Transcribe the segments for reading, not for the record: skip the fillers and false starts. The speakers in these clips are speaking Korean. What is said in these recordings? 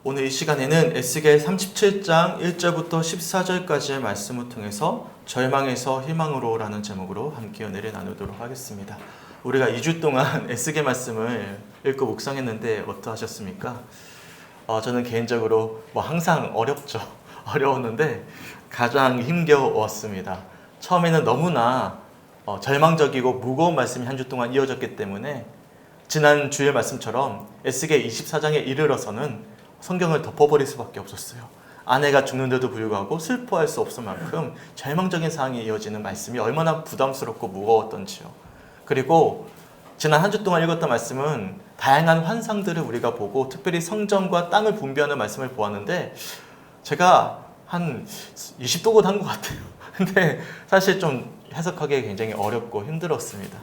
오늘 이 시간에는 에스겔 37장 1절부터 14절까지의 말씀을 통해서 절망에서 희망으로 라는 제목으로 함께 은혜를 나누도록 하겠습니다. 우리가 2주 동안 에스겔 말씀을 읽고 묵상했는데 어떠하셨습니까? 저는 개인적으로 항상 어려웠는데 가장 힘겨웠습니다. 처음에는 너무나 절망적이고 무거운 말씀이 한 주 동안 이어졌기 때문에 지난 주일 말씀처럼 에스겔 24장에 이르러서는 성경을 덮어버릴 수밖에 없었어요. 아내가 죽는데도 불구하고 슬퍼할 수 없을 만큼 절망적인 상황이 이어지는 말씀이 얼마나 부담스럽고 무거웠던지요. 그리고 지난 한 주 동안 읽었던 말씀은 다양한 환상들을 우리가 보고 특별히 성전과 땅을 분비하는 말씀을 보았는데 제가 한 20도고 한 것 같아요. 근데 사실 좀 해석하기 굉장히 어렵고 힘들었습니다.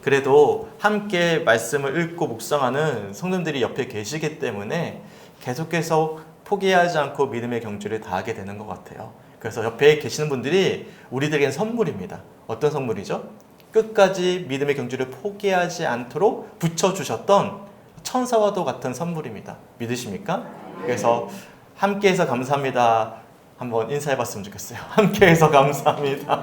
그래도 함께 말씀을 읽고 묵상하는 성도님들이 옆에 계시기 때문에 계속해서 포기하지 않고 믿음의 경주를 다하게 되는 것 같아요. 그래서 옆에 계시는 분들이 우리들에겐 선물입니다. 어떤 선물이죠? 끝까지 믿음의 경주를 포기하지 않도록 붙여주셨던 천사와도 같은 선물입니다. 믿으십니까? 그래서 함께해서 감사합니다. 한번 인사해봤으면 좋겠어요. 함께해서 감사합니다.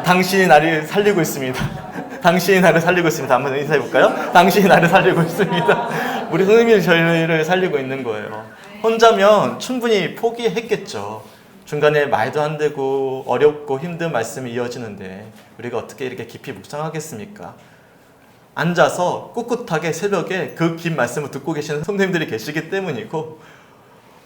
당신이 나를 살리고 있습니다. 당신이 나를 살리고 있습니다. 한번 인사해볼까요? 당신이 나를 살리고 있습니다. 우리 성령님이 저희를 살리고 있는 거예요. 혼자면 충분히 포기했겠죠. 중간에 말도 안 되고 어렵고 힘든 말씀이 이어지는데 우리가 어떻게 이렇게 깊이 묵상하겠습니까? 앉아서 꿋꿋하게 새벽에 그 긴 말씀을 듣고 계시는 성도님들이 계시기 때문이고,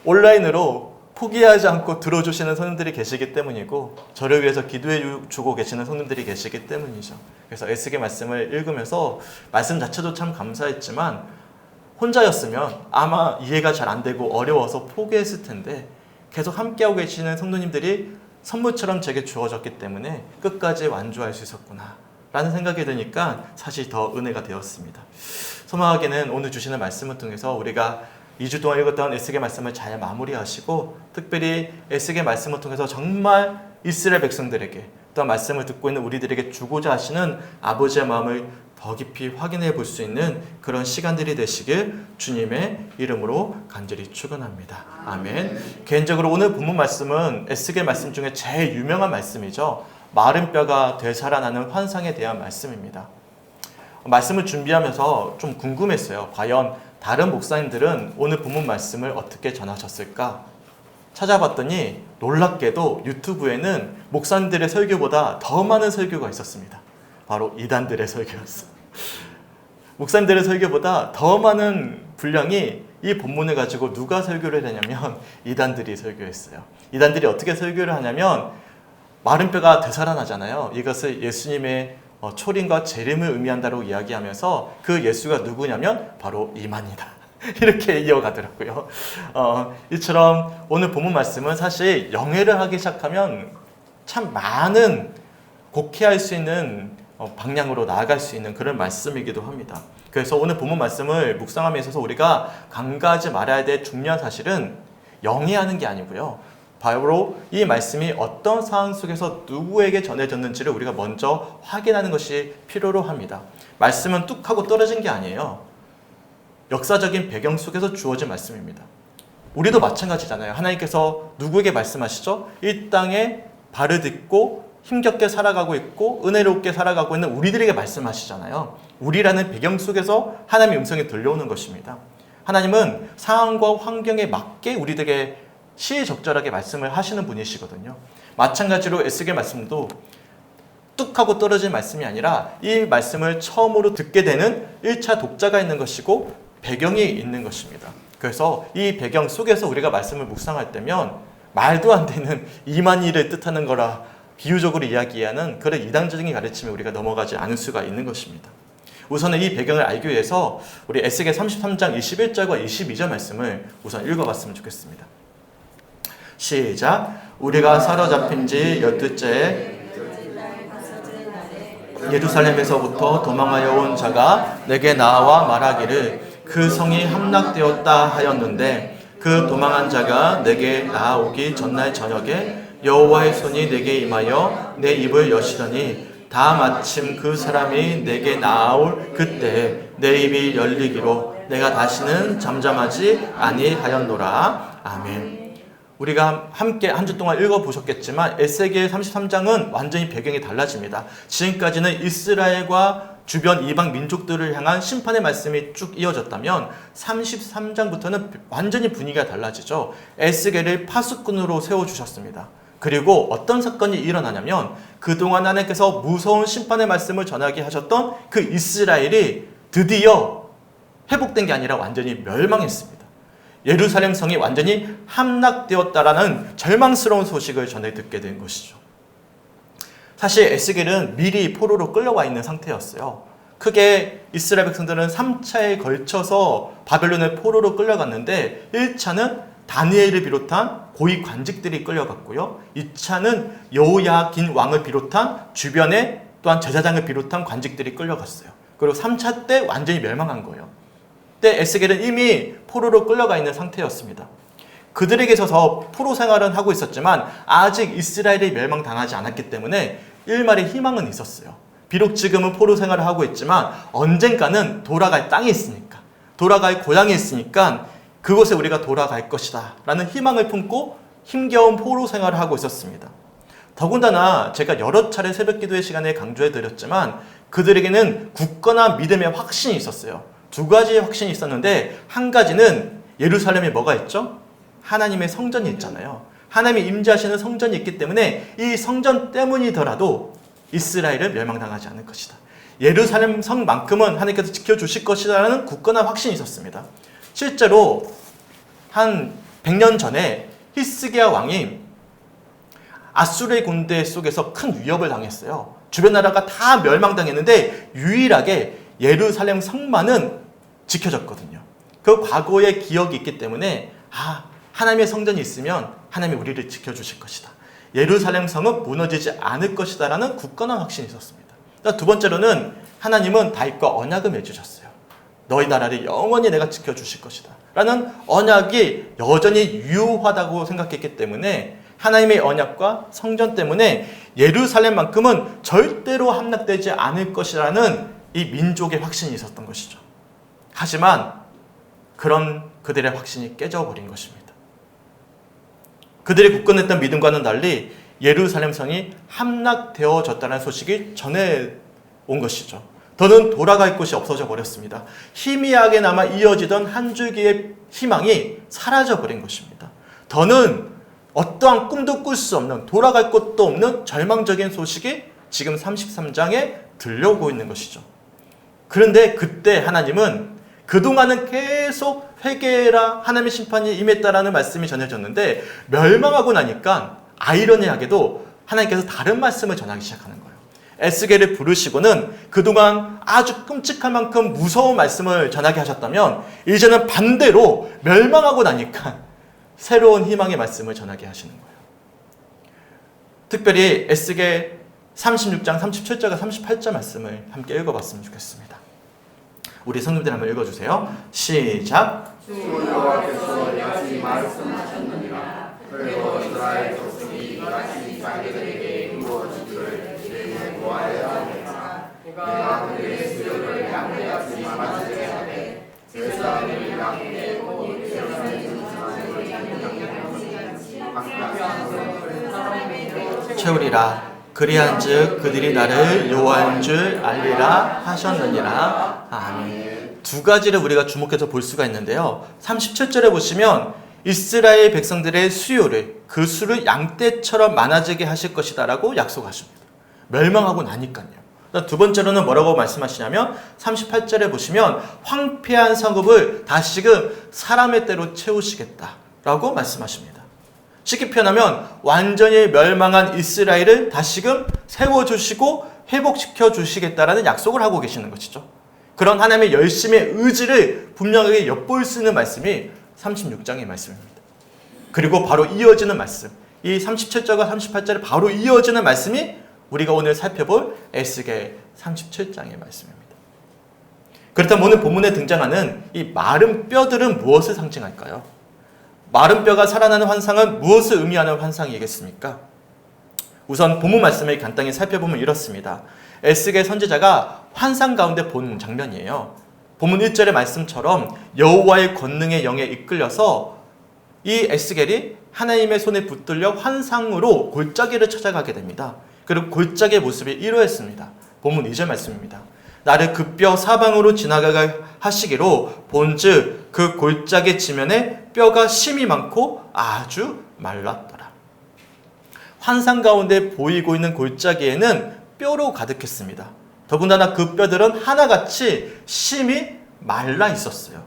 온라인으로 포기하지 않고 들어주시는 성도님들이 계시기 때문이고, 저를 위해서 기도해 주고 계시는 성도님들이 계시기 때문이죠. 그래서 에스겔 말씀을 읽으면서 말씀 자체도 참 감사했지만 혼자였으면 아마 이해가 잘 안 되고 어려워서 포기했을 텐데 계속 함께하고 계시는 성도님들이 선물처럼 제게 주어졌기 때문에 끝까지 완주할 수 있었구나 라는 생각이 드니까 사실 더 은혜가 되었습니다. 소망하기는 오늘 주시는 말씀을 통해서 우리가 2주 동안 읽었던 에스겔 말씀을 잘 마무리하시고, 특별히 에스겔 말씀을 통해서 정말 이스라엘 백성들에게 또한 말씀을 듣고 있는 우리들에게 주고자 하시는 아버지의 마음을 더 깊이 확인해 볼 수 있는 그런 시간들이 되시길 주님의 이름으로 간절히 축원합니다. 아멘. 개인적으로 오늘 본문 말씀은 에스겔 말씀 중에 제일 유명한 말씀이죠. 마른 뼈가 되살아나는 환상에 대한 말씀입니다. 말씀을 준비하면서 좀 궁금했어요. 과연 다른 목사님들은 오늘 본문 말씀을 어떻게 전하셨을까? 찾아봤더니 놀랍게도 유튜브에는 목사님들의 설교보다 더 많은 설교가 있었습니다. 바로 이단들의 설교였어요. 목사님들의 설교보다 더 많은 분량이 이 본문을 가지고 누가 설교를 하냐면 이단들이 설교했어요. 이단들이 어떻게 설교를 하냐면 마른 뼈가 되살아나잖아요. 이것을 예수님의 초림과 재림을 의미한다고 이야기하면서 그 예수가 누구냐면 바로 이만이다. 이렇게 이어가더라고요. 이처럼 오늘 본문 말씀은 사실 영예를 하기 시작하면 참 많은 곡해할 수 있는 방향으로 나아갈 수 있는 그런 말씀이기도 합니다. 그래서 오늘 본문 말씀을 묵상함에 있어서 우리가 간과하지 말아야 될 중요한 사실은 영예하는 게 아니고요. 바로 이 말씀이 어떤 상황 속에서 누구에게 전해졌는지를 우리가 먼저 확인하는 것이 필요로 합니다. 말씀은 뚝 하고 떨어진 게 아니에요. 역사적인 배경 속에서 주어진 말씀입니다. 우리도 마찬가지잖아요. 하나님께서 누구에게 말씀하시죠? 이 땅에 발을 딛고 힘겹게 살아가고 있고 은혜롭게 살아가고 있는 우리들에게 말씀하시잖아요. 우리라는 배경 속에서 하나님의 음성이 들려오는 것입니다. 하나님은 상황과 환경에 맞게 우리들에게 시의적절하게 말씀을 하시는 분이시거든요. 마찬가지로 에스겔 말씀도 뚝 하고 떨어진 말씀이 아니라 이 말씀을 처음으로 듣게 되는 1차 독자가 있는 것이고 배경이 있는 것입니다. 그래서 이 배경 속에서 우리가 말씀을 묵상할 때면 말도 안 되는 이만희를 뜻하는 거라 비유적으로 이야기하는 그런 이단적인 가르침에 우리가 넘어가지 않을 수가 있는 것입니다. 우선은 이 배경을 알기 위해서 우리 에스겔 33장 21절과 22절 말씀을 우선 읽어봤으면 좋겠습니다. 시작. 우리가 사로잡힌 지 12째에 예루살렘에서부터 도망하여 온 자가 내게 나와 말하기를 그 성이 함락되었다 하였는데, 그 도망한 자가 내게 나아오기 전날 저녁에 여호와의 손이 내게 임하여 내 입을 여시더니 다 마침 그 사람이 내게 나아올 그때에 내 입이 열리기로 내가 다시는 잠잠하지 아니하였노라. 아멘. 우리가 함께 한 주 동안 읽어보셨겠지만 에스겔 33장은 완전히 배경이 달라집니다. 지금까지는 이스라엘과 주변 이방 민족들을 향한 심판의 말씀이 쭉 이어졌다면 33장부터는 완전히 분위기가 달라지죠. 에스겔을 파수꾼으로 세워주셨습니다. 그리고 어떤 사건이 일어나냐면 그동안 하나님께서 무서운 심판의 말씀을 전하게 하셨던 그 이스라엘이 드디어 회복된 게 아니라 완전히 멸망했습니다. 예루살렘 성이 완전히 함락되었다라는 절망스러운 소식을 전해 듣게 된 것이죠. 사실 에스겔은 미리 포로로 끌려와 있는 상태였어요. 크게 이스라엘 백성들은 3차에 걸쳐서 바벨론의 포로로 끌려갔는데 1차는 다니엘을 비롯한 고위 관직들이 끌려갔고요. 2차는 여호야긴 왕을 비롯한 주변에 또한 제사장을 비롯한 관직들이 끌려갔어요. 그리고 3차 때 완전히 멸망한 거예요. 그때 에스겔은 이미 포로로 끌려가 있는 상태였습니다. 그들에게 있어서 포로 생활은 하고 있었지만 아직 이스라엘이 멸망당하지 않았기 때문에 일말의 희망은 있었어요. 비록 지금은 포로 생활을 하고 있지만 언젠가는 돌아갈 땅이 있으니까, 돌아갈 고향이 있으니까 그곳에 우리가 돌아갈 것이다 라는 희망을 품고 힘겨운 포로 생활을 하고 있었습니다. 더군다나 제가 여러 차례 새벽기도의 시간에 강조해드렸지만 그들에게는 굳건한 믿음의 확신이 있었어요. 두 가지의 확신이 있었는데 한 가지는 예루살렘에 뭐가 있죠? 하나님의 성전이 있잖아요. 하나님이 임재하시는 성전이 있기 때문에 이 성전 때문이더라도 이스라엘은 멸망당하지 않을 것이다. 예루살렘 성만큼은 하나님께서 지켜주실 것이라는 굳건한 확신이 있었습니다. 실제로 한 100년 전에 히스기야 왕이 아수르의 군대 속에서 큰 위협을 당했어요. 주변 나라가 다 멸망당했는데 유일하게 예루살렘 성만은 지켜졌거든요. 그 과거의 기억이 있기 때문에 하나님의 성전이 있으면 하나님이 우리를 지켜주실 것이다. 예루살렘 성은 무너지지 않을 것이다 라는 굳건한 확신이 있었습니다. 두 번째로는 하나님은 다윗과 언약을 맺으셨어요. 너희 나라를 영원히 내가 지켜주실 것이다 라는 언약이 여전히 유효하다고 생각했기 때문에 하나님의 언약과 성전 때문에 예루살렘만큼은 절대로 함락되지 않을 것이라는 이 민족의 확신이 있었던 것이죠. 하지만 그런 그들의 확신이 깨져버린 것입니다. 그들이 굳건했던 믿음과는 달리 예루살렘 성이 함락되어졌다는 소식이 전해온 것이죠. 더는 돌아갈 곳이 없어져 버렸습니다. 희미하게나마 이어지던 한 줄기의 희망이 사라져버린 것입니다. 더는 어떠한 꿈도 꿀 수 없는, 돌아갈 곳도 없는 절망적인 소식이 지금 33장에 들려오고 있는 것이죠. 그런데 그때 하나님은 그동안은 계속 회개해라, 하나님의 심판이 임했다라는 말씀이 전해졌는데 멸망하고 나니까 아이러니하게도 하나님께서 다른 말씀을 전하기 시작하는 거예요. 에스겔을 부르시고는 그동안 아주 끔찍할 만큼 무서운 말씀을 전하게 하셨다면 이제는 반대로 멸망하고 나니까 새로운 희망의 말씀을 전하게 하시는 거예요. 특별히 에스겔 36장 37절과 38절 말씀을 함께 읽어봤으면 좋겠습니다. 우리 성도들 한번 읽어주세요. 시작. 주 여호와께서 이같이 말씀하셨느니라. 그리고 이스라엘 족속이 이같이 자기들에게 이루어지기를 내게 보아야 하겠다. 내가 그들의 수요를 양떼같이 많아지게 하되 제사를 양떼고 채우리라. 그리한즉 그들이 나를 여호와인 줄 알리라 하셨느니라. 아멘. 두 가지를 우리가 주목해서 볼 수가 있는데요. 37절에 보시면 이스라엘 백성들의 수요를, 그 수를 양떼처럼 많아지게 하실 것이다 라고 약속하십니다. 멸망하고 나니까요. 두 번째로는 뭐라고 말씀하시냐면 38절에 보시면 황폐한 성읍을 다시금 사람의 때로 채우시겠다 라고 말씀하십니다. 쉽게 표현하면 완전히 멸망한 이스라엘을 다시금 세워주시고 회복시켜 주시겠다라는 약속을 하고 계시는 것이죠. 그런 하나님의 열심의 의지를 분명하게 엿볼 수 있는 말씀이 36장의 말씀입니다. 그리고 바로 이어지는 말씀, 이 37절과 38절에 바로 이어지는 말씀이 우리가 오늘 살펴볼 에스겔 37장의 말씀입니다. 그렇다면 오늘 본문에 등장하는 이 마른 뼈들은 무엇을 상징할까요? 마른 뼈가 살아나는 환상은 무엇을 의미하는 환상이겠습니까? 우선 본문 말씀을 간단히 살펴보면 이렇습니다. 에스겔 선지자가 환상 가운데 본 장면이에요. 본문 1절의 말씀처럼 여호와의 권능의 영에 이끌려서 이 에스겔이 하나님의 손에 붙들려 환상으로 골짜기를 찾아가게 됩니다. 그리고 골짜기의 모습이 이러했습니다. 본문 2절 말씀입니다. 나를 그 뼈 사방으로 지나가게 하시기로 본즉 그 골짜기 지면에 뼈가 심이 많고 아주 말랐더라. 환상 가운데 보이고 있는 골짜기에는 뼈로 가득했습니다. 더군다나 그 뼈들은 하나같이 심이 말라 있었어요.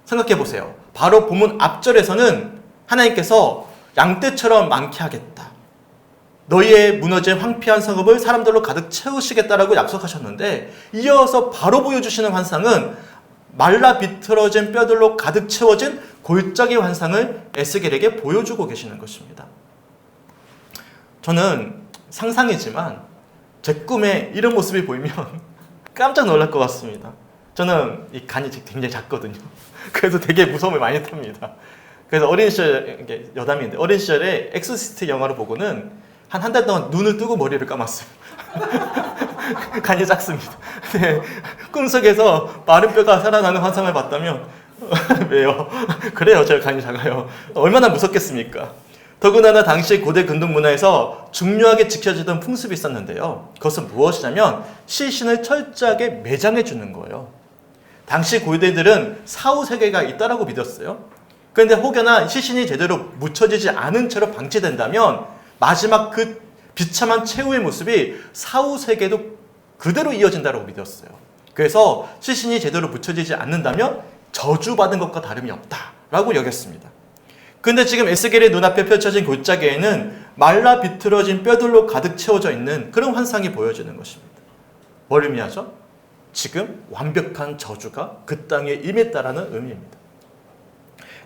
생각해 보세요. 바로 본문 앞절에서는 하나님께서 양떼처럼 많게 하겠다. 너희의 무너진 황폐한 성읍을 사람들로 가득 채우시겠다라고 약속하셨는데, 이어서 바로 보여주시는 환상은 말라 비틀어진 뼈들로 가득 채워진 골짜기 환상을 에스겔에게 보여주고 계시는 것입니다. 저는 상상이지만 제 꿈에 이런 모습이 보이면 깜짝 놀랄 것 같습니다. 저는 이 간이 굉장히 작거든요. 그래서 되게 무서움을 많이 탑니다. 그래서 어린 시절, 여담인데 어린 시절에 엑소시스트 영화를 보고는 한 달 동안 눈을 뜨고 머리를 감았어요. 간이 작습니다. 네, 꿈속에서 마른 뼈가 살아나는 환상을 봤다면 왜요? 그래요, 제가 간이 작아요. 얼마나 무섭겠습니까? 더군다나 당시 고대 근동 문화에서 중요하게 지켜지던 풍습이 있었는데요. 그것은 무엇이냐면 시신을 철저하게 매장해 주는 거예요. 당시 고대들은 사후세계가 있다라고 믿었어요. 그런데 혹여나 시신이 제대로 묻혀지지 않은 채로 방치된다면 마지막 그 비참한 최후의 모습이 사후세계도 그대로 이어진다고 믿었어요. 그래서 시신이 제대로 묻혀지지 않는다면 저주받은 것과 다름이 없다라고 여겼습니다. 근데 지금 에스겔의 눈앞에 펼쳐진 골짜기에는 말라 비틀어진 뼈들로 가득 채워져 있는 그런 환상이 보여지는 것입니다. 뭘 의미하죠? 지금 완벽한 저주가 그 땅에 임했다라는 의미입니다.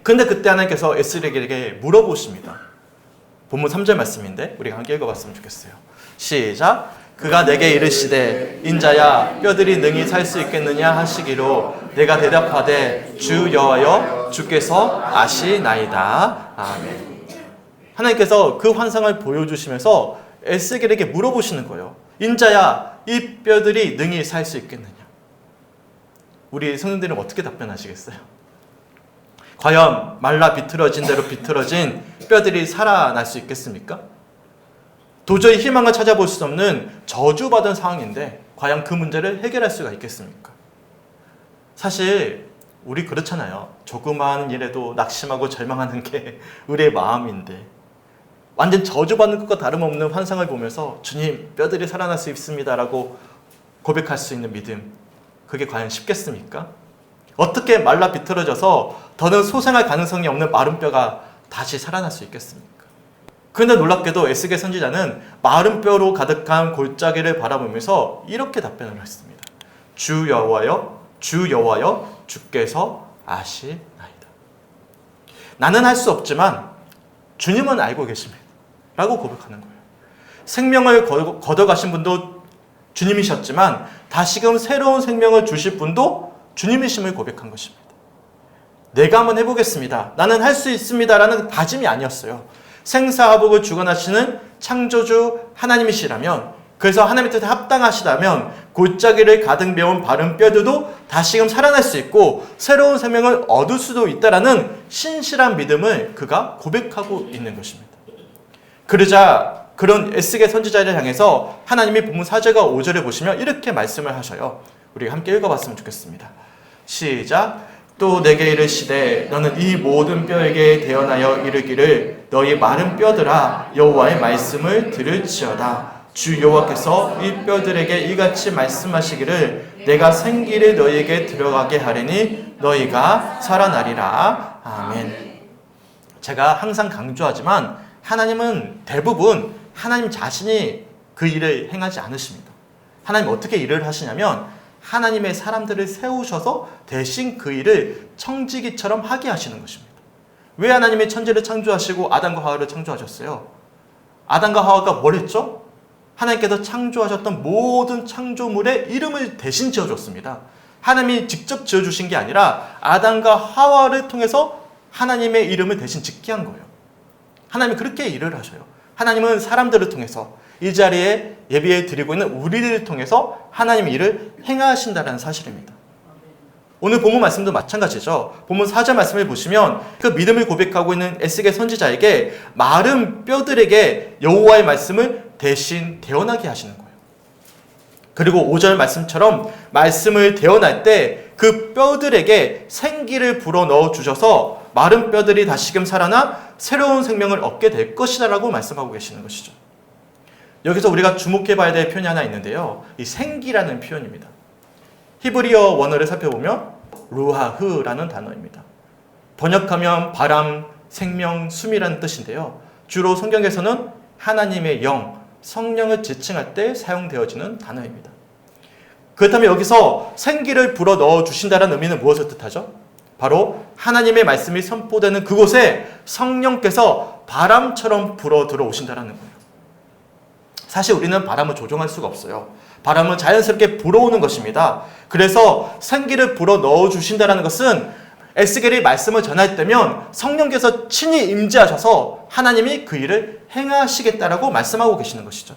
근데 그때 하나님께서 에스겔에게 물어보십니다. 본문 3절 말씀인데 우리가 함께 읽어봤으면 좋겠어요. 시작. 그가 내게 이르시되 인자야 뼈들이 능히 살 수 있겠느냐 하시기로 내가 대답하되 주 여호와여 주께서 아시나이다. 아멘. 하나님께서 그 환상을 보여주시면서 에스겔에게 물어보시는 거예요. 인자야 이 뼈들이 능히 살 수 있겠느냐. 우리 성도들은 어떻게 답변하시겠어요? 과연 말라 비틀어진 대로 비틀어진 뼈들이 살아날 수 있겠습니까? 도저히 희망을 찾아볼 수 없는 저주받은 상황인데 과연 그 문제를 해결할 수가 있겠습니까? 사실 우리 그렇잖아요. 조그마한 일에도 낙심하고 절망하는 게 우리의 마음인데 완전 저주받는 것과 다름없는 환상을 보면서 주님 뼈들이 살아날 수 있습니다라고 고백할 수 있는 믿음, 그게 과연 쉽겠습니까? 어떻게 말라 비틀어져서 더는 소생할 가능성이 없는 마른 뼈가 다시 살아날 수 있겠습니까? 그런데 놀랍게도 에스겔 선지자는 마른 뼈로 가득한 골짜기를 바라보면서 이렇게 답변을 했습니다. 주 여호와여, 주 여호와여, 주께서 아시나이다. 나는 할 수 없지만 주님은 알고 계십니다. 라고 고백하는 거예요. 생명을 걷어가신 분도 주님이셨지만 다시금 새로운 생명을 주실 분도 주님이심을 고백한 것입니다. 내가 한번 해보겠습니다. 나는 할 수 있습니다. 라는 다짐이 아니었어요. 생사화복을 주관하시는 창조주 하나님이시라면, 그래서 하나님의 뜻에 합당하시다면 골짜기를 가득 메운 바른 뼈들도 다시금 살아날 수 있고 새로운 생명을 얻을 수도 있다라는 신실한 믿음을 그가 고백하고 있는 것입니다. 그러자 그런 에스겔 선지자를 향해서 하나님이 본문 4절과 5절을 보시면 이렇게 말씀을 하셔요. 우리가 함께 읽어봤으면 좋겠습니다. 시작. 또 내게 이르시되 너는 이 모든 뼈에게 대언하여 이르기를 너희 마른 뼈들아 여호와의 말씀을 들을지어다. 주 여호와께서 이 뼈들에게 이같이 말씀하시기를 내가 생기를 너희에게 들어가게 하리니 너희가 살아나리라. 아멘. 제가 항상 강조하지만 하나님은 대부분 하나님 자신이 그 일을 행하지 않으십니다. 하나님 어떻게 일을 하시냐면 하나님의 사람들을 세우셔서 대신 그 일을 청지기처럼 하게 하시는 것입니다. 왜 하나님이 천지를 창조하시고 아담과 하와를 창조하셨어요? 아담과 하와가 뭘 했죠? 하나님께서 창조하셨던 모든 창조물의 이름을 대신 지어줬습니다. 하나님이 직접 지어주신 게 아니라 아담과 하와를 통해서 하나님의 이름을 대신 짓게 한 거예요. 하나님이 그렇게 일을 하셔요. 하나님은 사람들을 통해서 이 자리에 예비해 드리고 있는 우리들을 통해서 하나님의 일을 행하신다는 사실입니다. 오늘 본문 말씀도 마찬가지죠. 본문 4절 말씀을 보시면 그 믿음을 고백하고 있는 에스겔 선지자에게 마른 뼈들에게 여호와의 말씀을 대신 대언하게 하시는 거예요. 그리고 5절 말씀처럼 말씀을 대언할 때 그 뼈들에게 생기를 불어넣어 주셔서 마른 뼈들이 다시금 살아나 새로운 생명을 얻게 될 것이다 라고 말씀하고 계시는 것이죠. 여기서 우리가 주목해 봐야 될 표현이 하나 있는데요. 이 생기라는 표현입니다. 히브리어 원어를 살펴보면 루하흐라는 단어입니다. 번역하면 바람, 생명, 숨이라는 뜻인데요. 주로 성경에서는 하나님의 영, 성령을 지칭할 때 사용되어지는 단어입니다. 그렇다면 여기서 생기를 불어넣어 주신다는 의미는 무엇을 뜻하죠? 바로 하나님의 말씀이 선포되는 그곳에 성령께서 바람처럼 불어 들어오신다는 거예요. 사실 우리는 바람을 조종할 수가 없어요. 바람은 자연스럽게 불어오는 것입니다. 그래서 생기를 불어 넣어 주신다는 것은 에스겔이 말씀을 전할 때면 성령께서 친히 임재하셔서 하나님이 그 일을 행하시겠다라고 말씀하고 계시는 것이죠.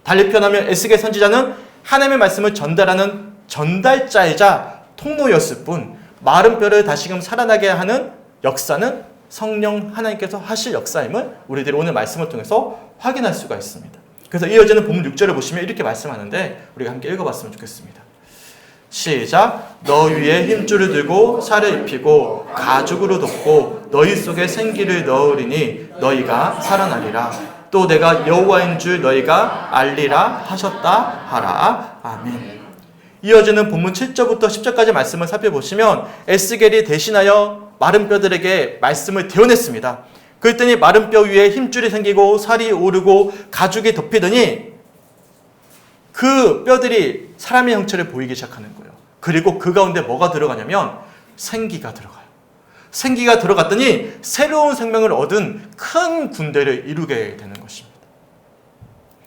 달리 표현하면 에스겔 선지자는 하나님의 말씀을 전달하는 전달자이자 통로였을 뿐 마른 뼈를 다시금 살아나게 하는 역사는 성령 하나님께서 하실 역사임을 우리들이 오늘 말씀을 통해서 확인할 수가 있습니다. 그래서 이어지는 본문 6절을 보시면 이렇게 말씀하는데 우리가 함께 읽어봤으면 좋겠습니다. 시작. 너 위에 힘줄을 들고 살을 입히고 가죽으로 덮고 너희 속에 생기를 넣으리니 너희가 살아나리라. 또 내가 여호와인 줄 너희가 알리라 하셨다 하라. 아멘. 이어지는 본문 7절부터 10절까지 말씀을 살펴보시면 에스겔이 대신하여 마른 뼈들에게 말씀을 대언했습니다. 그랬더니 마른 뼈 위에 힘줄이 생기고 살이 오르고 가죽이 덮이더니 그 뼈들이 사람의 형체를 보이기 시작하는 거예요. 그리고 그 가운데 뭐가 들어가냐면 생기가 들어가요. 생기가 들어갔더니 새로운 생명을 얻은 큰 군대를 이루게 되는 것입니다.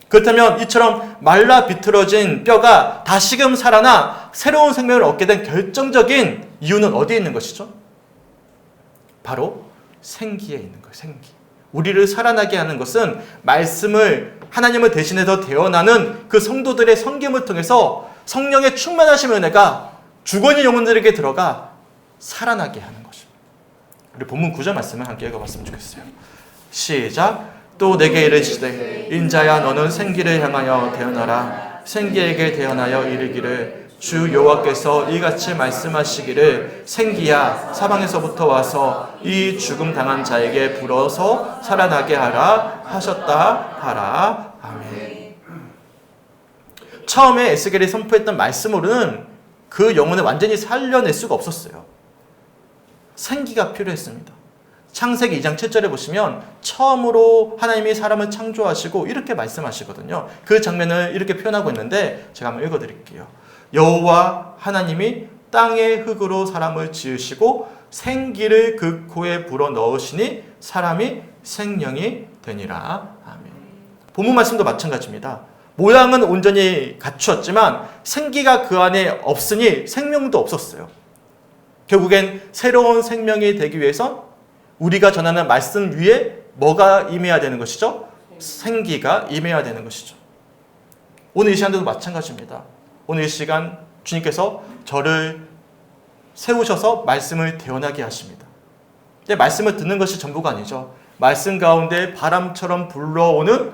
그렇다면 이처럼 말라 비틀어진 뼈가 다시금 살아나 새로운 생명을 얻게 된 결정적인 이유는 어디에 있는 것이죠? 바로 생기에 있는 거예요. 생기. 우리를 살아나게 하는 것은 말씀을 하나님을 대신해서 대언하는 그 성도들의 섬김을 통해서 성령의 충만하신 은혜가 죽어있는 영혼들에게 들어가 살아나게 하는 것입니다. 우리 본문 9절 말씀을 함께 읽어봤으면 좋겠어요. 시작. 또 내게 이르시되 인자야 너는 생기를 향하여 대언하라. 생기에게 대언하여 이르기를 주 여호와께서 이같이 말씀하시기를 생기야 사방에서부터 와서 이 죽음 당한 자에게 불어서 살아나게 하라 하셨다 하라. 아멘. 처음에 에스겔이 선포했던 말씀으로는 그 영혼을 완전히 살려낼 수가 없었어요. 생기가 필요했습니다. 창세기 2장 7절에 보시면 처음으로 하나님이 사람을 창조하시고 이렇게 말씀하시거든요. 그 장면을 이렇게 표현하고 있는데 제가 한번 읽어드릴게요. 여호와 하나님이 땅의 흙으로 사람을 지으시고 생기를 그 코에 불어넣으시니 사람이 생명이 되니라. 아멘. 본문 말씀도 마찬가지입니다. 모양은 온전히 갖추었지만 생기가 그 안에 없으니 생명도 없었어요. 결국엔 새로운 생명이 되기 위해선 우리가 전하는 말씀 위에 뭐가 임해야 되는 것이죠? 생기가 임해야 되는 것이죠. 오늘 이 시간도 마찬가지입니다. 오늘 이 시간 주님께서 저를 세우셔서 말씀을 대언하게 하십니다. 근데 말씀을 듣는 것이 전부가 아니죠. 말씀 가운데 바람처럼 불러오는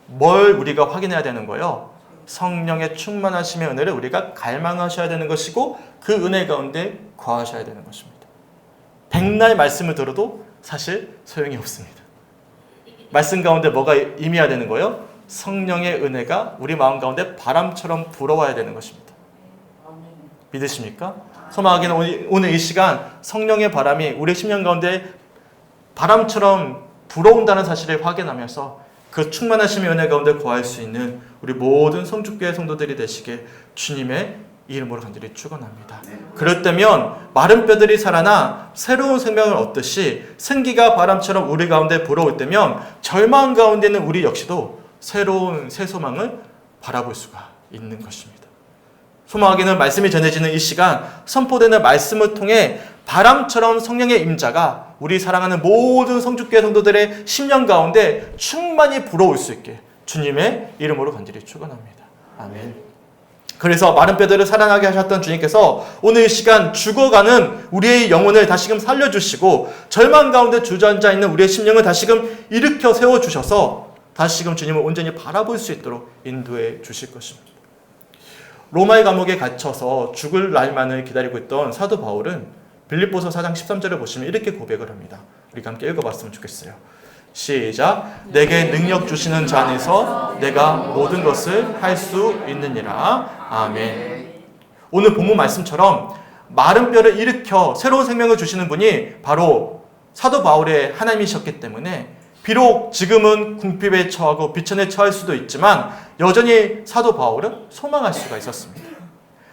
뭘 우리가 확인해야 되는 거예요? 성령의 충만하심의 은혜를 우리가 갈망하셔야 되는 것이고 그 은혜 가운데 거하셔야 되는 것입니다. 백날 말씀을 들어도 사실 소용이 없습니다. 말씀 가운데 뭐가 임해야 되는 거예요? 성령의 은혜가 우리 마음 가운데 바람처럼 불어와야 되는 것입니다. 믿으십니까? 소망하기는 오늘 이 시간 성령의 바람이 우리 심령 가운데 바람처럼 불어온다는 사실을 확인하면서 그 충만하심의 은혜 가운데 거할 수 있는 우리 모든 성주교회 성도들이 되시길 주님의 이름으로 간절히 축원합니다. 그럴 때면 마른 뼈들이 살아나 새로운 생명을 얻듯이 생기가 바람처럼 우리 가운데 불어올 때면 절망 가운데 있는 우리 역시도 새로운 새 소망을 바라볼 수가 있는 것입니다. 소망하기는 말씀이 전해지는 이 시간 선포되는 말씀을 통해 바람처럼 성령의 임자가 우리 사랑하는 모든 성주교회 성도들의 심령 가운데 충만히 불어올 수 있게 주님의 이름으로 간절히 축원합니다. 아멘. 그래서 마른 뼈들을 살아나게 하셨던 주님께서 오늘 이 시간 죽어가는 우리의 영혼을 다시금 살려주시고 절망 가운데 주저앉아 있는 우리의 심령을 다시금 일으켜 세워주셔서 다시금 주님을 온전히 바라볼 수 있도록 인도해 주실 것입니다. 로마의 감옥에 갇혀서 죽을 날만을 기다리고 있던 사도 바울은 빌립보서 4장 13절을 보시면 이렇게 고백을 합니다. 우리가 함께 읽어봤으면 좋겠어요. 시작. 내게 능력 주시는 자 안에서 내가 모든 것을 할 수 있느니라. 아멘. 오늘 본문 말씀처럼 마른 뼈를 일으켜 새로운 생명을 주시는 분이 바로 사도 바울의 하나님이셨기 때문에 비록 지금은 궁핍에 처하고 비천에 처할 수도 있지만 여전히 사도 바울은 소망할 수가 있었습니다.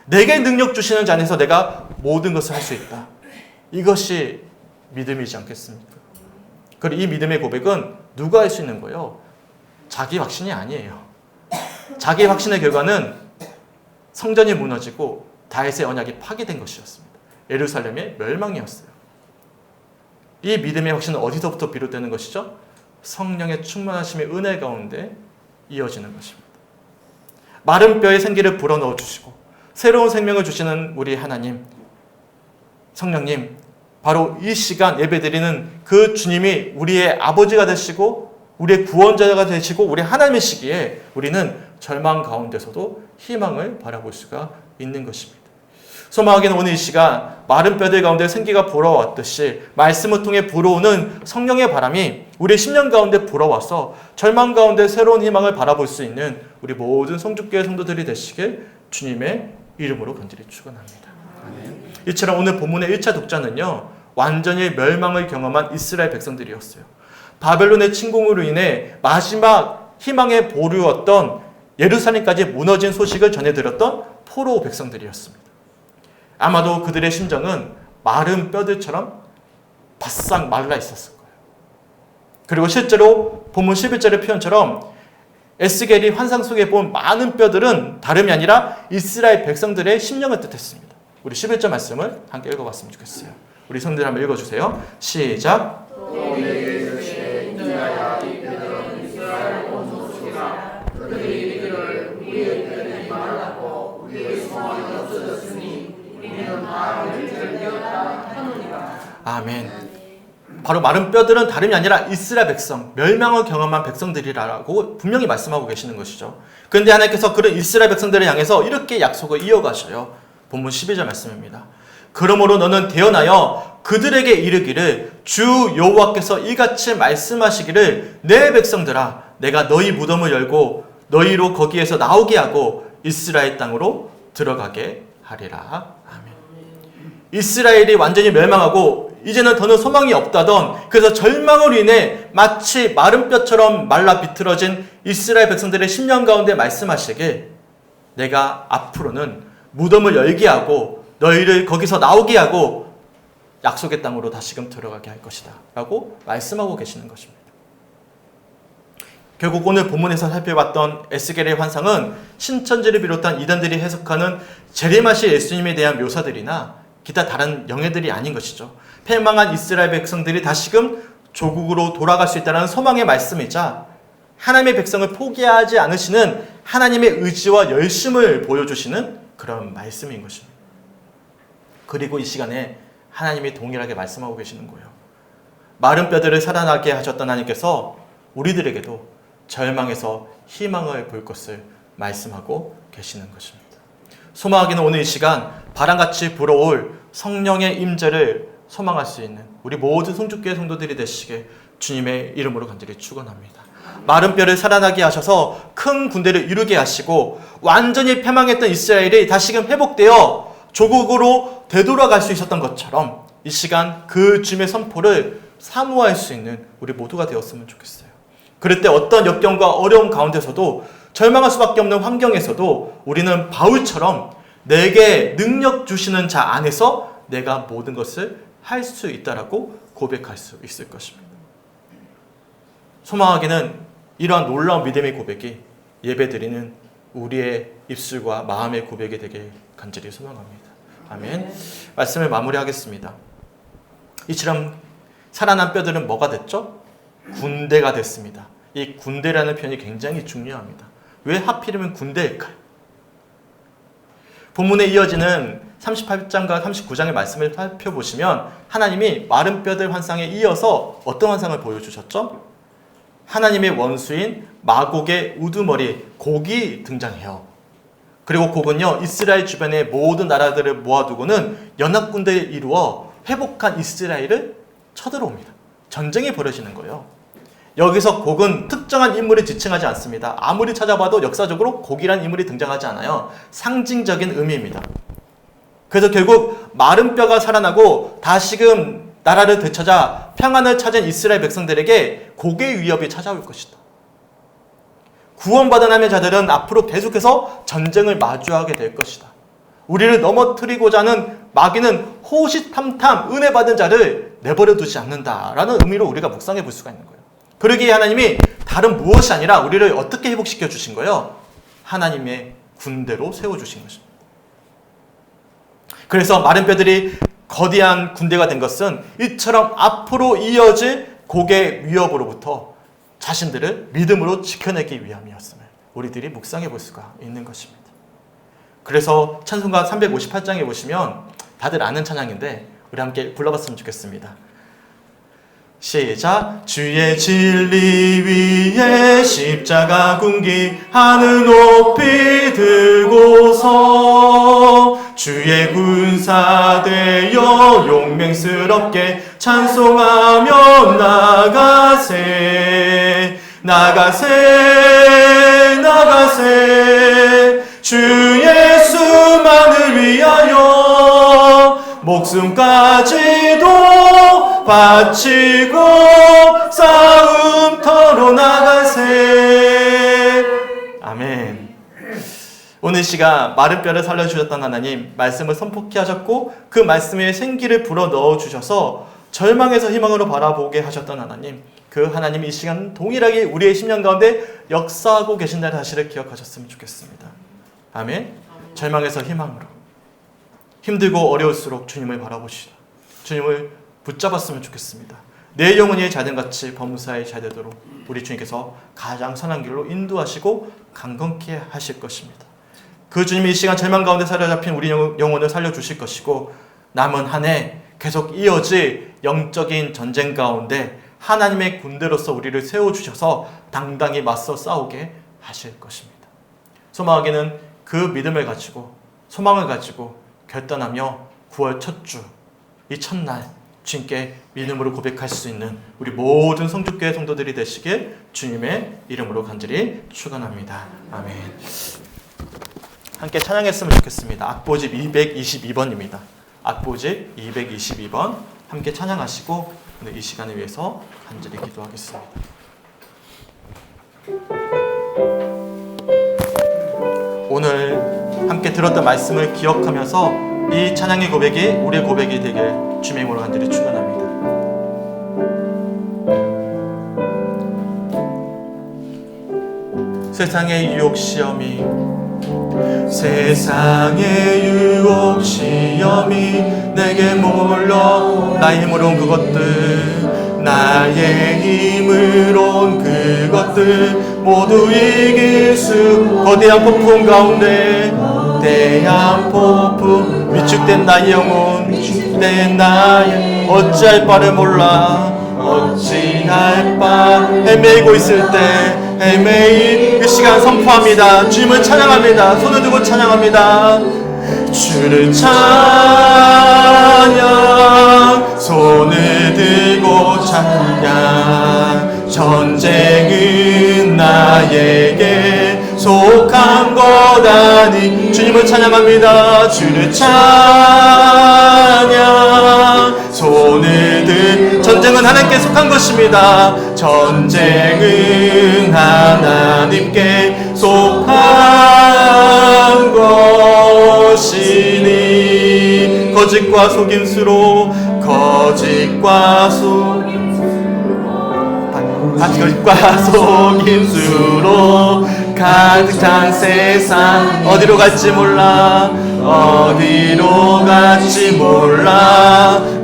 내게 능력 주시는 자 안에서 내가 모든 것을 할 수 있다. 이것이 믿음이지 않겠습니까? 그리고 이 믿음의 고백은 누가 할 수 있는 거예요? 자기 확신이 아니에요. 자기 확신의 결과는 성전이 무너지고 다윗의 언약이 파괴된 것이었습니다. 예루살렘의 멸망이었어요. 이 믿음의 확신은 어디서부터 비롯되는 것이죠? 성령의 충만하심의 은혜 가운데 이어지는 것입니다. 마른 뼈에 생기를 불어넣어 주시고 새로운 생명을 주시는 우리 하나님, 성령님, 바로 이 시간 예배드리는 그 주님이 우리의 아버지가 되시고 우리의 구원자가 되시고 우리 하나님이시기에 우리는 절망 가운데서도 희망을 바라볼 수가 있는 것입니다. 소망하기는 오늘 이 시간 마른 뼈들 가운데 생기가 불어왔듯이 말씀을 통해 불어오는 성령의 바람이 우리의 심령 가운데 불어와서 절망 가운데 새로운 희망을 바라볼 수 있는 우리 모든 성주교회 성도들이 되시길 주님의 이름으로 간절히 축원합니다. 이처럼 오늘 본문의 1차 독자는요, 완전히 멸망을 경험한 이스라엘 백성들이었어요. 바벨론의 침공으로 인해 마지막 희망의 보루였던 예루살렘까지 무너진 소식을 전해드렸던 포로 백성들이었습니다. 아마도 그들의 심정은 마른 뼈들처럼 바싹 말라 있었을 거예요. 그리고 실제로 본문 11절의 표현처럼 에스겔이 환상 속에 본 많은 뼈들은 다름이 아니라 이스라엘 백성들의 심령을 뜻했습니다. 우리 11절 말씀을 함께 읽어봤으면 좋겠어요. 우리 성도들 한번 읽어주세요. 시작. 또 내게 이르시되 인자야 이 뼈들은 이스라엘 온 족속이라. 그들이 이르기를 우리의 뼈들이 말랐고 우리의 소망이 없어졌으니 우리는 마음을 들되었다 하느니라. 아멘. 바로 마른 뼈들은 다름이 아니라 이스라엘 백성, 멸망을 경험한 백성들이라고 분명히 말씀하고 계시는 것이죠. 그런데 하나님께서 그런 이스라엘 백성들을 향해서 이렇게 약속을 이어가셔요. 본문 12절 말씀입니다. 그러므로 너는 대언하여 그들에게 이르기를 주 여호와께서 이같이 말씀하시기를 내 백성들아 내가 너희 무덤을 열고 너희로 거기에서 나오게 하고 이스라엘 땅으로 들어가게 하리라. 아멘. 이스라엘이 완전히 멸망하고 이제는 더는 소망이 없다던, 그래서 절망으로 인해 마치 마른 뼈처럼 말라 비틀어진 이스라엘 백성들의 심령 가운데 말씀하시길 내가 앞으로는 무덤을 열게 하고 너희를 거기서 나오게 하고 약속의 땅으로 다시금 들어가게 할 것이다 라고 말씀하고 계시는 것입니다. 결국 오늘 본문에서 살펴봤던 에스겔의 환상은 신천지를 비롯한 이단들이 해석하는 재림하실 예수님에 대한 묘사들이나 기타 다른 영예들이 아닌 것이죠. 패망한 이스라엘 백성들이 다시금 조국으로 돌아갈 수 있다는 소망의 말씀이자 하나님의 백성을 포기하지 않으시는 하나님의 의지와 열심을 보여주시는 그런 말씀인 것입니다. 그리고 이 시간에 하나님이 동일하게 말씀하고 계시는 거예요. 마른 뼈들을 살아나게 하셨던 하나님께서 우리들에게도 절망에서 희망을 볼 것을 말씀하고 계시는 것입니다. 소망하기는 오늘 이 시간 바람같이 불어올 성령의 임재를 소망할 수 있는 우리 모든 성주교회 성도들이 되시게 주님의 이름으로 간절히 축원합니다. 마른 뼈를 살아나게 하셔서 큰 군대를 이루게 하시고 완전히 패망했던 이스라엘이 다시금 회복되어 조국으로 되돌아갈 수 있었던 것처럼 이 시간 그 주님의 선포를 사모할 수 있는 우리 모두가 되었으면 좋겠어요. 그럴 때 어떤 역경과 어려움 가운데서도 절망할 수밖에 없는 환경에서도 우리는 바울처럼 내게 능력 주시는 자 안에서 내가 모든 것을 할 수 있다라고 고백할 수 있을 것입니다. 소망하기는 이러한 놀라운 믿음의 고백이 예배드리는 우리의 입술과 마음의 고백이 되길 간절히 소망합니다. 아멘. 말씀을 마무리하겠습니다. 이처럼 살아난 뼈들은 뭐가 됐죠? 군대가 됐습니다. 이 군대라는 표현이 굉장히 중요합니다. 왜 하필이면 군대일까요? 본문에 이어지는 38장과 39장의 말씀을 살펴보시면 하나님이 마른 뼈들 환상에 이어서 어떤 환상을 보여주셨죠? 하나님의 원수인 마곡의 우두머리 곡이 등장해요. 그리고 곡은요, 이스라엘 주변의 모든 나라들을 모아두고는 연합군대를 이루어 회복한 이스라엘을 쳐들어옵니다. 전쟁이 벌어지는 거예요. 여기서 곡은 특정한 인물을 지칭하지 않습니다. 아무리 찾아봐도 역사적으로 곡이라는 인물이 등장하지 않아요. 상징적인 의미입니다. 그래서 결국 마른 뼈가 살아나고 다시금 나라를 되찾아 평안을 찾은 이스라엘 백성들에게 곡의 위협이 찾아올 것이다. 구원받은 하나님의 자들은 앞으로 계속해서 전쟁을 마주하게 될 것이다. 우리를 넘어뜨리고자 하는 마귀는 호시탐탐 은혜 받은 자를 내버려 두지 않는다라는 의미로 우리가 묵상해 볼 수가 있는 거예요. 그러기에 하나님이 다른 무엇이 아니라 우리를 어떻게 회복시켜 주신 거예요? 하나님의 군대로 세워주신 것입니다. 그래서 마른 뼈들이 거대한 군대가 된 것은 이처럼 앞으로 이어질 곡의 위협으로부터 자신들을 믿음으로 지켜내기 위함이었음을 우리들이 묵상해 볼 수가 있는 것입니다. 그래서 찬송가 358장에 보시면 다들 아는 찬양인데 우리 함께 불러봤으면 좋겠습니다. 시작. 주의 진리 위에 십자가 군기 하늘 높이 들고서 주의 군사 되어 용맹스럽게 찬송하며 나가세 나가세 나가세 주 예수만을 위하여 목숨까지도 바치고 싸움터로 나가세. 아멘. 오늘 시간 마른 뼈를 살려주셨던 하나님, 말씀을 선포케 하셨고 그 말씀에 생기를 불어넣어 주셔서 절망에서 희망으로 바라보게 하셨던 하나님, 그 하나님이 이 시간 동일하게 우리의 심령 가운데 역사하고 계신다는 사실을 기억하셨으면 좋겠습니다. 아멘. 절망에서 희망으로, 힘들고 어려울수록 주님을 바라보시다. 주님을 붙잡았으면 좋겠습니다. 내 영혼이 자등같이 범사에 잘 되도록 우리 주님께서 가장 선한 길로 인도하시고 강건케 하실 것입니다. 그 주님이 이 시간 절망 가운데 사로잡힌 우리 영혼을 살려주실 것이고 남은 한 해 계속 이어질 영적인 전쟁 가운데 하나님의 군대로서 우리를 세워주셔서 당당히 맞서 싸우게 하실 것입니다. 소망하기는 그 믿음을 가지고 소망을 가지고 결단하며 9월 첫 주 이 첫날 주님께 믿음으로 고백할 수 있는 우리 모든 성주교회 성도들이 되시길 주님의 이름으로 간절히 축원합니다. 아멘. 함께 찬양했으면 좋겠습니다. 악보집 222번입니다. 악보집 222번 함께 찬양하시고 오늘 이 시간을 위해서 간절히 기도하겠습니다. 오늘 함께 들었던 말씀을 기억하면서 이 찬양의 고백이 우리의 고백이 되길 주님의 이름으로 간절히 축원합니다. 세상의 유혹 시험이 내게 몰려 나의 힘으로 온 그것들 나의 힘으로 온 그것들 모두 이길 수 거대한 폭풍 가운데 대한 폭풍 위축된 나의 영혼 위축된 나의 어찌할 바를 몰라 어찌할 바 헤매이고 있을 때 헤매인 그 시간 선포합니다. 주님을 찬양합니다. 손을 들고 찬양합니다. 주를 찬양 손을 들고 찬양 전쟁은 나에게 속한 것 아니 주님을 찬양합니다. 주를 찬양 손을 들 전쟁은 하나님께 속한 것입니다. 전쟁은 하나님께 속한 것이니 거짓과 속임수로 거짓과 속임수로 가득 찬 세상 어디로 갈지 몰라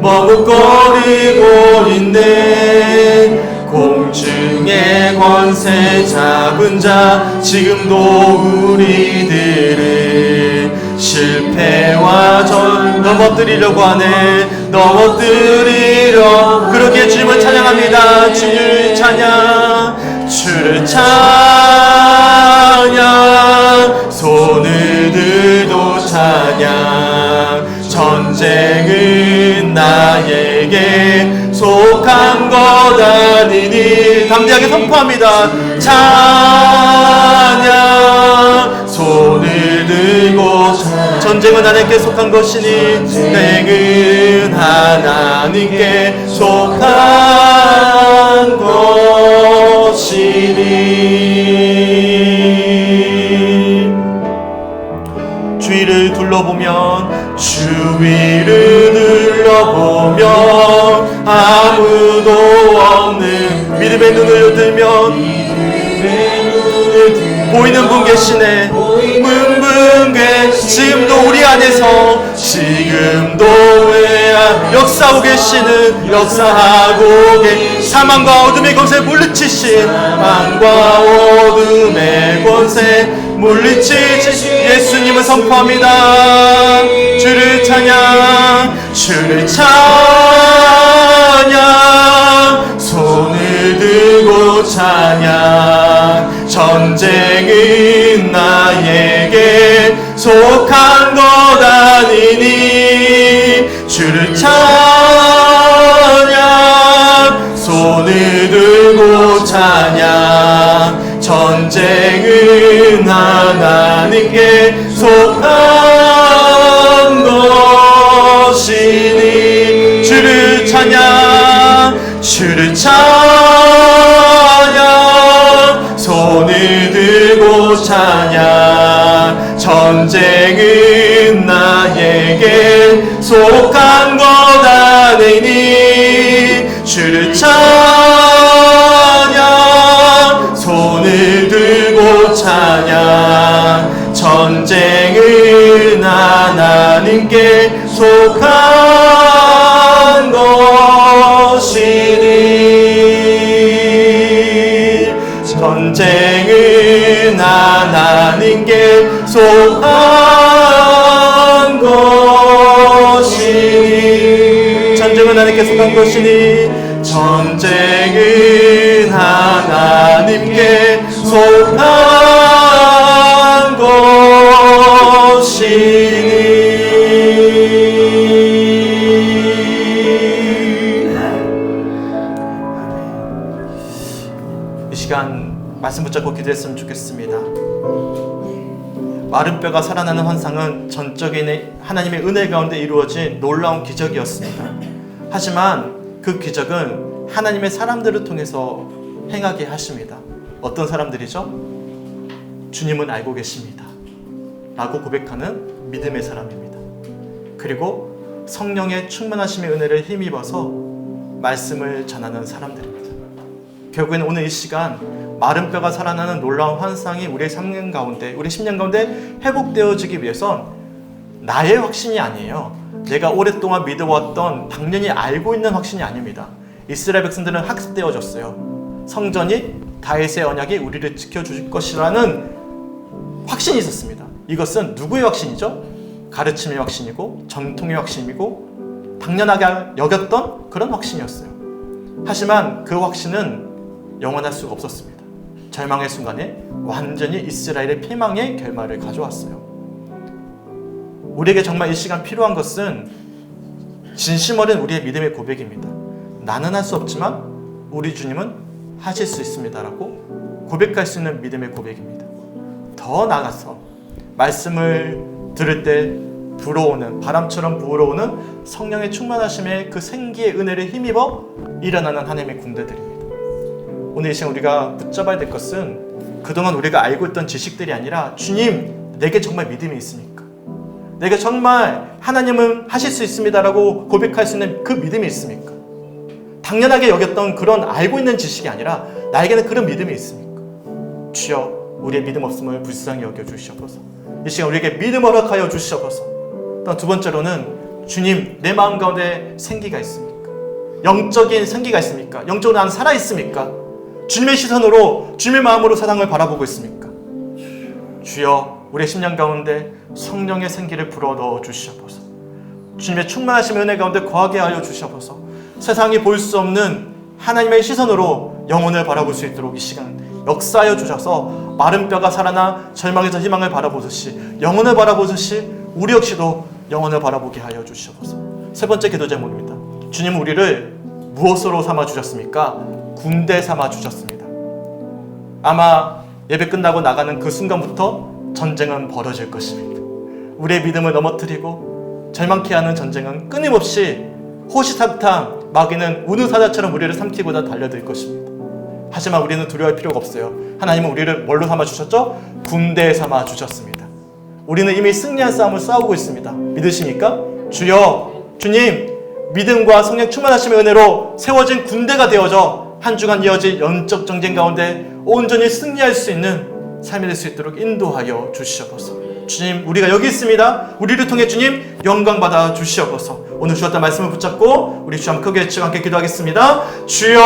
머뭇거리고 있네 공중의 권세 잡은 자 지금도 우리들을 실패와 넘어뜨리려고 하네. 넘어뜨리려. 그러기에 주님을 찬양합니다. 주님을 찬양, 주를 찬양, 손을 들고 찬양. 전쟁은 나에게 속한 것 아니니. 담대하게 선포합니다. 찬양, 손을 들고 찬양. 전쟁은 하나님께 속한 것이니, 전쟁은 하나님께 속한 것이니. 주위를 둘러보면, 주위를 둘러보면 아무도 없는 믿음의 눈을 들면 보이는 분 계시네. 분 지금도 우리 안에서 지금도 역사하고 계시는, 역사하고 사망과 어둠의 권세 물리치신, 사망과 어둠의 권세 물리치신 예수님을 선포합니다. 주를 찬양, 주를 찬양, 손을 들고 찬양. 전쟁은 나에게 속한 것 아니니. 주를 찬양, 손을 들고 찬양. 전쟁은 하나님께 속한 것이니. 주를 찬양, 주를 찬양, 손을 들고 찬양. 전쟁은 나에게 속한 것 아니니. 주를 찬양, 손을 들고 찬양. 전쟁은 하나님께 속한 것이니. 전쟁은 하나님께 속한 것이니. 전쟁은 하나님께 속한 것이니. 전쟁은 하나님께 속한 것이니. 이 시간 말씀 붙잡고 기도했으면 좋겠습니다. 마른 뼈가 살아나는 환상은 전적인 하나님의 은혜 가운데 이루어진 놀라운 기적이었습니다. 하지만 그 기적은 하나님의 사람들을 통해서 행하게 하십니다. 어떤 사람들이죠? 주님은 알고 계십니다 라고 고백하는 믿음의 사람입니다. 그리고 성령의 충만하심의 은혜를 힘입어서 말씀을 전하는 사람들입니다. 결국에는 오늘 이 시간 마른 뼈가 살아나는 놀라운 환상이 우리의 3년 가운데, 우리 10년 가운데 회복되어지기 위해선 나의 확신이 아니에요. 내가 오랫동안 믿어왔던 당연히 알고 있는 확신이 아닙니다. 이스라엘 백성들은 학습되어졌어요. 성전이 다윗의 언약이 우리를 지켜줄 것이라는 확신이 있었습니다. 이것은 누구의 확신이죠? 가르침의 확신이고 전통의 확신이고 당연하게 여겼던 그런 확신이었어요. 하지만 그 확신은 영원할 수가 없었습니다. 절망의 순간에 완전히 이스라엘의 피망의 결말을 가져왔어요. 우리에게 정말 이 시간 필요한 것은 진심 어린 우리의 믿음의 고백입니다. 나는 할 수 없지만 우리 주님은 하실 수 있습니다라고 고백할 수 있는 믿음의 고백입니다. 더 나아가서 말씀을 들을 때 불어오는, 바람처럼 불어오는 성령의 충만하심의 그 생기의 은혜를 힘입어 일어나는 하나님의 군대들입니다. 오늘 이 시간 우리가 붙잡아야 될 것은 그동안 우리가 알고 있던 지식들이 아니라, 주님, 내게 정말 믿음이 있습니까? 내가 정말 하나님은 하실 수 있습니다라고 고백할 수 있는 그 믿음이 있습니까? 당연하게 여겼던 그런 알고 있는 지식이 아니라 나에게는 그런 믿음이 있습니까? 주여, 우리의 믿음 없음을 불쌍히 여겨주시옵소서. 이 시간 우리에게 믿음 허락하여 주시옵소서. 또 두 번째로는, 주님, 내 마음 가운데 생기가 있습니까? 영적인 생기가 있습니까? 영적으로 나는 살아있습니까? 주님의 시선으로, 주님의 마음으로 세상을 바라보고 있습니까? 주여, 우리의 심령 가운데 성령의 생기를 불어넣어 주시옵소서. 주님의 충만하신 은혜 가운데 거하게 하여 주시옵소서. 세상이 볼 수 없는 하나님의 시선으로 영혼을 바라볼 수 있도록 이 시간 역사하여 주셔서 마른 뼈가 살아나 절망에서 희망을 바라보듯이 영혼을 바라보듯이 우리 역시도 영혼을 바라보게 하여 주시옵소서. 세 번째 기도 제목입니다. 주님은 우리를 무엇으로 삼아 주셨습니까? 군대 삼아 주셨습니다. 아마 예배 끝나고 나가는 그 순간부터 전쟁은 벌어질 것입니다. 우리의 믿음을 넘어뜨리고 절망케 하는 전쟁은 끊임없이 호시탐탐 마귀는 우는 사자처럼 우리를 삼키고자 달려들 것입니다. 하지만 우리는 두려워할 필요가 없어요. 하나님은 우리를 뭘로 삼아 주셨죠? 군대 삼아 주셨습니다. 우리는 이미 승리한 싸움을 싸우고 있습니다. 믿으십니까? 주여, 주님, 믿음과 성령 충만하심의 은혜로 세워진 군대가 되어져 한 주간 이어질 영적 전쟁 가운데 온전히 승리할 수 있는 삶이 될 수 있도록 인도하여 주시옵소서. 주님, 우리가 여기 있습니다. 우리를 통해 주님 영광 받아 주시옵소서. 오늘 주셨던 말씀을 붙잡고 우리 주 한번 크게 외치고 함께 기도하겠습니다. 주여,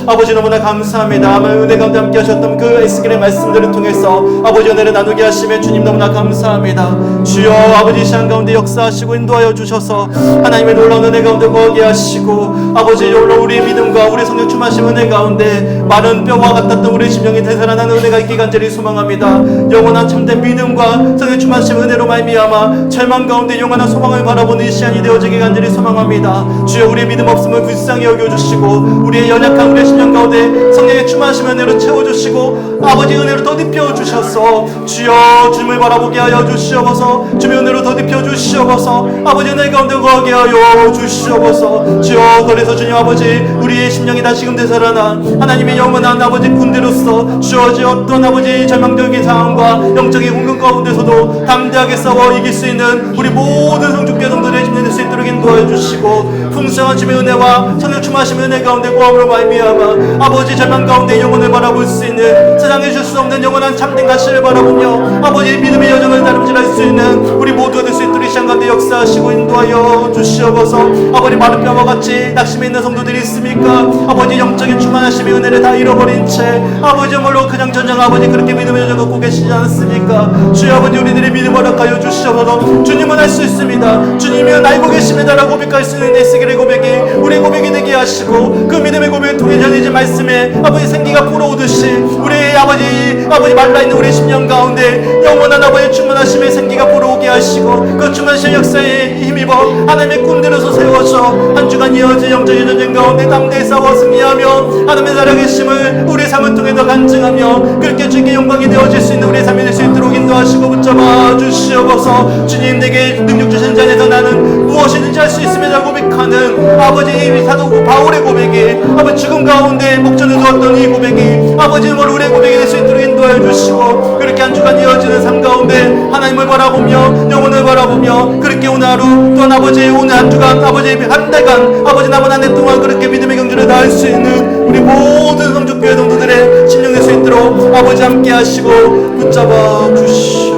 아버지 너무나 감사합니다. 은혜 가운데 함께 하셨던 그 에스겔의 말씀들을 통해서 아버지 은혜를 나누게 하시며 주님 너무나 감사합니다. 주여, 아버지 시간 가운데 역사하시고 인도하여 주셔서 하나님의 놀라운 은혜 가운데 거하게 하시고 아버지 놀라운 우리의 믿음과 우리의 성령 충만하신 은혜 가운데 마른 뼈와 같았던 우리의 심령이 되살아나는 은혜가 있기 간절히 소망합니다. 영원한 참된 믿음과 성령 충만하신 은혜로 말미암아 절망 가운데 영원한 소망을 바라보는 이 시간이 되어지기 간절히 소망합니다. 주여, 우리의 믿음 없음을 불쌍히 여겨주시고 우리의 연약한 우리의 심령 가운데 성령의 충만하신 은혜로 채워주시고 아버지 은혜로 덧입혀 주셔서 주여 주님을 바라보게 하여 주시옵소서. 주의 은혜로 덧입혀 주시옵소서. 아버지 은혜 가운데 거하게 하여 주시옵소서. 주여, 그래서 주님 아버지 우리의 심령이 다시금 되살아나 하나님의 영원한 아버지 군대로서 주어지었던 아버지 절망적인 상황과 영적인 공격 가운데서도 담대하게 싸워 이길 수 있는 우리 모든 성주교 성도들의 심령 될 수 있도록 인도하여 주시고 풍성한 주의 은혜와 성령 충만하신 은혜 가운데 고함으로 말미암아 아버지 절망 가운데 영혼을 바라볼 수 있는 세상에 줄 수 없는 영원한 참된 가치를 바라보며 아버지 믿음의 여정을 다름질할 수 있는 우리 모두가 될 수 있도록 이 시간 가운데 역사하시고 인도하여 주시옵소서. 아버지 마른 뼈와 같이 낙심해 있는 성도들이 있습니까? 아버지 영적인 충만하심의 은혜를 다 잃어버린 채 아버지 정말로 그냥 전쟁 아버지 그렇게 믿음의 여정 걷고 계시지 않습니까? 주여, 아버지 우리들의 믿음 허락하여 주시옵소서. 주님은 할 수 있습니다. 주님은 알고 계십니다라고 고백할 수 있는 에스겔의 고백이 우리의 고백이 되게 하시고 그 믿음의 고백을 통해 전해진 말씀에 아버지 생기가 불어오듯이 우리의 아버지 말라있는 우리의 심령 가운데 영원한 아버지 충만하심의 생기가 불어오게 하시고 그 충만하신 역사에 힘입어 하나님의 군대로서 세워서 한 주간 이어진 영적인 전쟁 가운데 담대히 싸워 승리하며 하나님의 살아계심을 우리의 삶을 통해 더 간증하며 그렇게 주님께 영광이 되어질 수 있는 우리의 삶이 될 수 있도록 인도하시고 붙잡아 주시옵소서. 주님, 내게 능력 주신 자에서 나는 무엇이든지 할 수 있습니다 고백하는 아버지 이 사도 바울의 고백이 아버지 죽음 가운데 목전에 두었던 이 고백이 아버지 정말 우리의 고백이 될 수 있도록 인도하여 주시고 그렇게 한 주간 이어지는 삶 가운데 하나님을 바라보며 영혼을 바라보며 그렇게 오늘 하루 또한 아버지 오늘 한 주간 아버지 한 달간 아버지 남은 한 해 동안 그렇게 믿음의 경주를 다할 수 있는 우리 모든 성주교회 성도들의 심령 될 수 있도록 아버지 함께 하시고 붙잡아 주시옵소서.